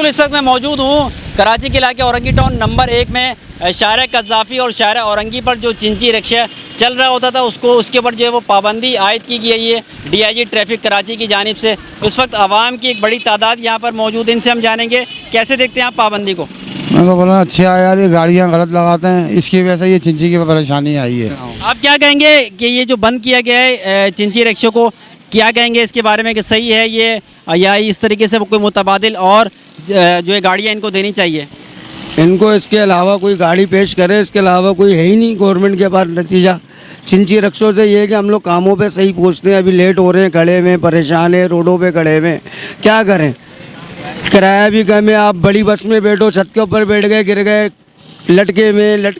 बिल्कुल इस वक्त मैं मौजूद हूँ कराची के इलाके औरंगी टाउन नंबर 1 में। शाहरा कज़ाफ़ी और शाहरा औरंगी पर जो चिंची रिक्शा चल रहा होता था उसके ऊपर जो है वो पाबंदी आयद की गई है DIG ट्रैफिक कराची की जानिब से। इस वक्त आवाम की एक बड़ी तादाद यहाँ पर मौजूद है, इनसे हम जानेंगे कैसे देखते हैं आप पाबंदी को। मैं तो बोला अच्छा है यार, ये गाड़ियाँ गलत लगाते हैं, इसकी वजह से ये चिंची की परेशानी आई है। आप क्या कहेंगे कि ये जो बंद किया गया है चिंची रिक्शों को, क्या कहेंगे इसके बारे में कि सही है ये या इस तरीके से वो कोई मुतबादिल और जो है गाड़ियाँ इनको देनी चाहिए? इनको इसके अलावा कोई गाड़ी पेश करे, इसके अलावा कोई है ही नहीं गवर्नमेंट के पास नतीजा। चिंची रिक्शों से ये है कि हम लोग कामों पे सही पहुँचते हैं, अभी लेट हो रहे हैं, खड़े हुए परेशान है, रोडों पे खड़े हुए, क्या करें? किराया भी कम है, आप बड़ी बस में बैठो, छत के ऊपर बैठ गए, गिर गए, लटके में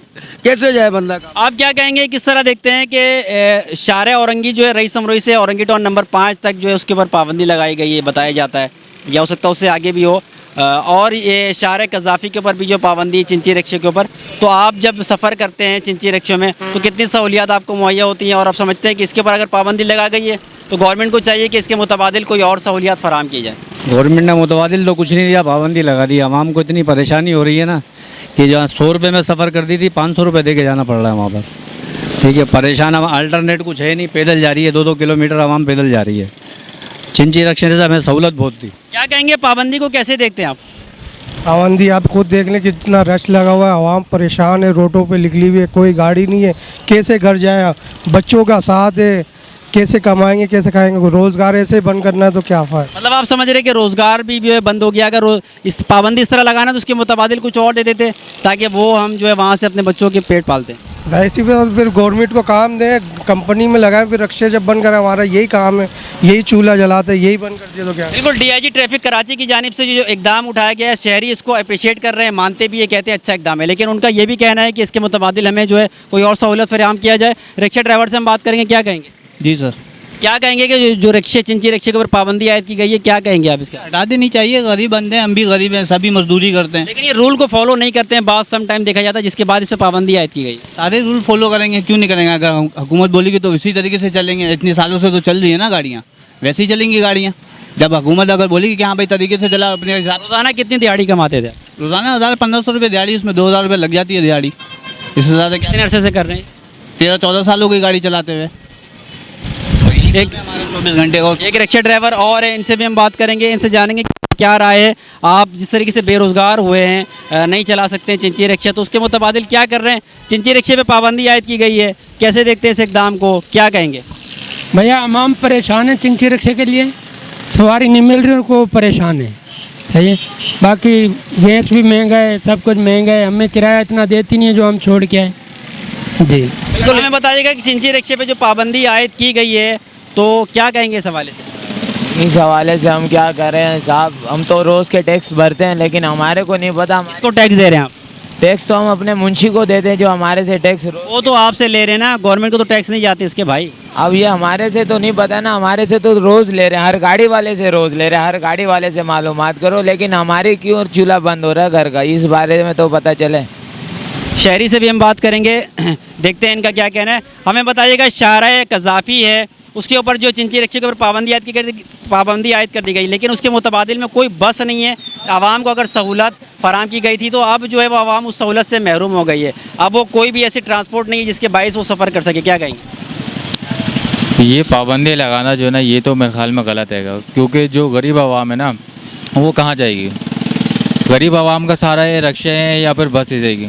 कैसे जाए बंदा का? आप क्या कहेंगे, किस तरह देखते हैं कि शाहरा औरंगी जो है रईस अमरोही से औरंगी टाउन नंबर 5 तक जो है उसके ऊपर पाबंदी लगाई गई है बताया जाता है, या हो सकता है उससे आगे भी हो, और ये शाहरा कज़ाफ़ी के ऊपर भी जो पाबंदी चिंची रिक्शे के ऊपर, तो आप जब सफ़र करते हैं चिंची रिक्शों में तो कितनी सहूलियात आपको मुहैया होती हैं, और आप समझते हैं कि इसके ऊपर अगर पाबंदी लगा गई है तो गवर्नमेंट को चाहिए कि इसके मुतबादिल कोई और सहूलियात फ़राहम की जाए? गवर्नमेंट ने मुतबादिल तो कुछ नहीं दिया, पाबंदी लगा दी। आवाम को इतनी परेशानी हो रही है ना कि जहाँ 100 रुपये में सफ़र कर दी थी 500 रुपये दे के जाना पड़ रहा है वहाँ पर। ठीक है, परेशान, अब अल्टरनेट कुछ है नहीं, पैदल जा रही है, 2-2 किलोमीटर आवाम पैदल जा रही है। चिंची रिक्शे से हमें सहूलत बहुत थी। क्या कहेंगे, पाबंदी को कैसे देखते हैं आप? पाबंदी आप खुद देख लें कितना रश लगा हुआ है, आवाम परेशान है, रोडों पे निकली हुई है, कोई गाड़ी नहीं है, कैसे घर जाए? बच्चों का साथ है, कैसे कमाएंगे, कैसे खाएंगे? रोज़गार ऐसे बंद करना है तो क्या फ़ायदा? मतलब आप समझ रहे हैं कि रोज़गार भी जो है बंद हो गया, अगर इस पाबंदी इस तरह लगाना तो उसके मुतबादिल कुछ और दे देते ताकि वो हम जो है वहाँ से अपने बच्चों के पेट पालते हैं। ऐसी फिर गवर्नमेंट को काम दें, कंपनी में लगाएं, फिर रिक्शे जब बंद करें, हमारा यही काम है, यही चूल्हा जलाते हैं, यही बंद कर दिया तो क्या? बिल्कुल, DIG ट्रैफिक कराची की जानिब से जो इकदाम उठाया गया है, शहरी इसको अप्रिशिएट कर रहे हैं, मानते भी है, कहते हैं अच्छा इकदाम है, लेकिन उनका ये भी कहना है कि इसके मुतबादिल हमें जो है कोई और सहूलत फराहम किया जाए। रिक्शा ड्राइवर से हम बात करेंगे, क्या कहेंगे? जी सर। क्या कहेंगे कि जो रिक्शे चिंची रिक्शे के ऊपर पाबंदी आयद की गई है, क्या कहेंगे आप इसका? हटा देनी चाहिए, गरीब बंदे हैं, हम भी गरीब हैं, सभी मजदूरी करते हैं, लेकिन ये रूल को फॉलो नहीं करते हैं, बाद सम टाइम देखा जाता है जिसके बाद इस पर पाबंदी आयद की गई। सारे रूल फॉलो करेंगे, क्यों नहीं करेंगे? अगर हुकूमत बोलेगी तो इसी तरीके से चलेंगे, इतने सालों से तो चल रही है ना गाड़ियाँ, वैसे ही चलेंगी गाड़ियाँ। जब हुकूमत अगर बोलेगी कि हाँ भाई तरीके से चला अपने हिसाब। रोज़ाना कितनी दिहाड़ी कमाते थे? रोज़ाना 1000-1500 रुपये दिहाड़ी, उसमें 2000 रुपये लग जाती है दिहाड़ी, इससे ज़्यादा क्या? कितने अरसे से कर रहे हैं? 13-14 साल हो गई गाड़ी चलाते हुए। एक 24 घंटे का एक रिक्शा ड्राइवर और है, इनसे भी हम बात करेंगे, इनसे जानेंगे क्या राय है। आप जिस तरीके से बेरोज़गार हुए हैं, नहीं चला सकते हैं चिंची रिक्शा, तो उसके मुतबादिल क्या कर रहे हैं? चिंची रिक्शे पे पाबंदी आयद की गई है, कैसे देखते हैं इस इक़दाम को, क्या कहेंगे? भैया आवाम परेशान है चिंची रिक्शे के लिए, सवारी नहीं मिल रही, उनको परेशान है, सही है। बाकी गैस भी महंगा है, सब कुछ महंगा है, हमें किराया इतना देती नहीं है जो हम छोड़ के आए। जी बिल्कुल, हमें बताइएगा कि चिंची रिक्शे पे जो पाबंदी आयद की गई है तो क्या कहेंगे इस हवाले से? इस हवाले से हम क्या करें साहब, हम तो रोज़ के टैक्स भरते हैं, लेकिन हमारे को नहीं पता। किसको टैक्स दे रहे हैं आप? टैक्स तो हम अपने मुंशी को देते हैं जो हमारे से टैक्स। वो तो आपसे ले रहे हैं ना, गवर्नमेंट को तो टैक्स नहीं जाते इसके भाई। अब ये हमारे से तो नहीं पता ना, हमारे से तो रोज़ ले रहे हैं, हर गाड़ी वाले से रोज़ ले रहे हैं, हर गाड़ी वाले से मालूमात करो, लेकिन हमारी क्यों चूल्हा बंद हो रहा है घर का, इस बारे में तो पता चले। शहरी से भी हम बात करेंगे, देखते हैं इनका क्या कहना है। हमें बताइएगा, शाहरा कज़ाफ़ी है, उसके ऊपर जो चिंची रिक्शे के ऊपर पाबंदी आयद कर दी गई, लेकिन उसके मुतबादिल में कोई बस नहीं है। आवाम को अगर सहूलत फराहम की गई थी तो अब जो है वो आवाम उस सहूलत से महरूम हो गई है, अब वो कोई भी ऐसी ट्रांसपोर्ट नहीं है जिसके बाइस वो सफ़र कर सके, क्या कहेंगे? ये पाबंदी लगाना जो है ना, ये तो मेरे ख्याल में गलत है, क्योंकि जो गरीब आवाम है ना वो कहाँ जाएगी? गरीब आवाम का सहारा है रिक्शे हैं या फिर बस ही जाएगी।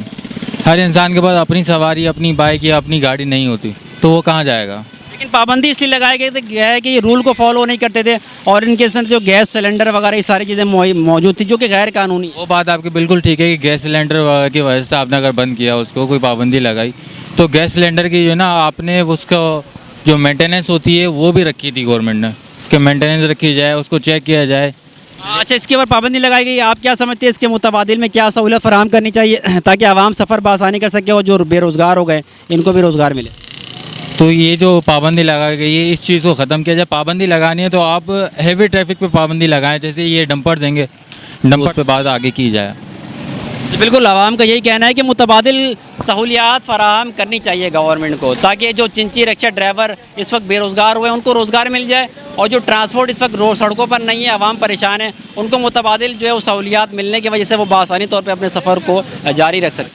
हर इंसान के पास अपनी सवारी, अपनी बाइक या अपनी गाड़ी नहीं होती, तो वो कहाँ जाएगा? लेकिन पाबंदी इसलिए लगाई गई है कि ये रूल को फॉलो नहीं करते थे, और इनके अंदर जो गैस सिलेंडर वगैरह ये सारी चीज़ें मौजूद थी जो कि गैर कानूनी। वो बात आपकी बिल्कुल ठीक है कि गैस सिलेंडर वगैरह की वजह से आपने अगर बंद किया, उसको कोई पाबंदी लगाई, तो गैस सिलेंडर की जो है ना आपने उसका जो मेंटेनेंस होती है वो भी रखी थी गवर्नमेंट ने, कि मेंटेनेंस रखी जाए, उसको चेक किया जाए। अच्छा, इसके ऊपर पाबंदी लगाई गई, आप क्या समझते हैं इसके मुतबादिल में क्या सहूलत फराहम करनी चाहिए ताकि आवाम सफ़र बआसानी कर सके और जो बेरोज़गार हो गए इनको भी रोज़गार मिले? तो ये जो पाबंदी लगाई गई है इस चीज़ को ख़त्म किया जाए। पाबंदी लगानी है तो आप हैवी ट्रैफिक पे पाबंदी लगाएं, जैसे ये डंपर्स देंगे, डंपर्स पे बात आगे की जाए। जी बिल्कुल, आवाम का यही कहना है कि मुतबादिल सहूलियात फराहम करनी चाहिए गवर्नमेंट को, ताकि जो चिंची रिक्शा ड्राइवर इस वक्त बेरोज़गार हुए उनको रोज़गार मिल जाए, और जो ट्रांसपोर्ट इस वक्त रोड सड़कों पर नहीं है, आवाम परेशान है, उनको मुतबादिल जो है वो सहूलियात मिलने की वजह से वो बआसानी तौर पर अपने सफ़र को जारी रख सकते हैं।